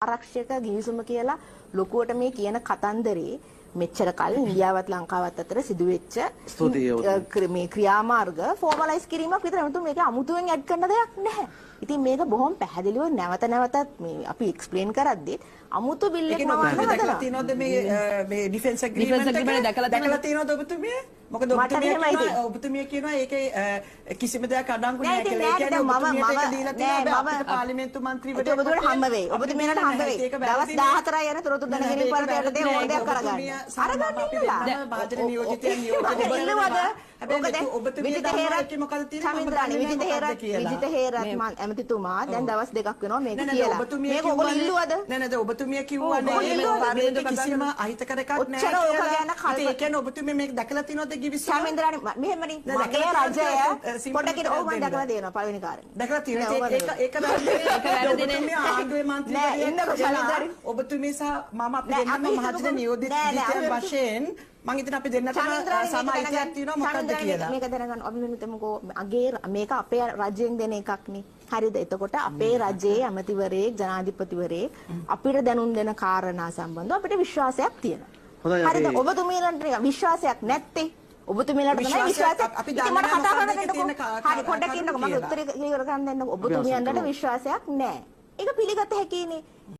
ආරක්ෂක ගිවිසුම කියලා ලොකුවට මේ කියන කතන්දරේ මෙච්චර කල් ඉන්දියාවත් ලංකාවත් අතර සිදුවෙච්ච මේ ක්‍රියාමාර්ග ෆෝමලයිස් කිරීමක් විතර නමුත් මේක අමුතුවෙන් ඇඩ් කරන්න දෙයක් නැහැ. ඉතින් මේක බොහොම පැහැදිලිව නැවත නැවතත් මේ අපි එක්ස්ප්ලেইন කරද්දී අමුතු බිල් එකක් නවන්න දැකලා තියෙනවද මේ ඩිෆෙන්ස් ඇග්‍රීමන්ට් දැකලා තියෙනවද ඔබතුමිය? මොකද ඔබතුමිය කියනවා ඒකේ කිසිම දෙයක් අඩංගු නැහැ කියලා. ඒ කියන්නේ ඔබතුමියට ඒක දීලා තියෙනවා අපේ පාර්ලිමේන්තු මන්ත්‍රීවරයෙක්. ඔබතුමියට හම්බ වෙයි. ඔබතුමියට හම්බ වෙයි. දවස් 14යි යන තොරතුරු දැනගැනීම පරිදි යටතේ ඕන දෙයක් කරගන්න. අරගන්න ඉන්නවා. භාජන නියෝජිතයන් නියෝජනය කරනවා. හැබැයි ඔබතුමිය දන්නවා ඒකේ මොකද තියෙන්නේ? විජිත හේරත් ඇමතිතුමා දැන් දවස් දෙකක් වෙනවා මේක කියලා. මේක ඔයගොල්ලෝ ඉල්ලුවද? නෑ ඔබතුමිය කිව්වනේ කිසිම අහිතකර එකක් නෑ කියලා. ඒ කියන්නේ ඔබතුමිය මේක දැකලා තියෙනවද කිවිසම? සාමෙන්ද්‍රානි මෙහෙමනේ මගේ රජය පොඩකින් ඕව මම දැකලා දෙනවා පළවෙනි කාරණේ. දැකලා තියෙනවා. ඒක වැරදිනේ. ආණ්ඩුවේ මන්ත්‍රීවරයෙක් ඔබතුමිය සහ මම අපි දෙන්නම මහජන නියෝජිතයන් වශයෙන් මම ඉතින් අපි දෙන්නටම සමායිතියක් තියෙනවා මොකක්ද කියලා. මේක දැනගන්න අපි මෙතනකෝ අගේ මේක අපේ රජයෙන් දෙන එකක් නේ. හරිද? එතකොට අපේ රජයේ ඇමතිවරයෙක් ජනාධිපතිවරයෙක් අපිට දැනුම් දෙන කාරණා සම්බන්ධව අපිට විශ්වාසයක් තියෙනවා. හරිද? ඔබතුමීලන්ට විශ්වාසයක් නැත්තේ ඔබතුමීලට තමයි විශ්වාසයක්. අපි මට කතා කරන්න දෙන්නකෝ. හරි පොඩ්ඩක් ඉන්නකෝ මම උත්තරේ ඉවර කරන්න දෙන්නකෝ. ඔබතුමියන්ට විශ්වාසයක් නැහැ. ඒක පිළිගත හැකිනේ.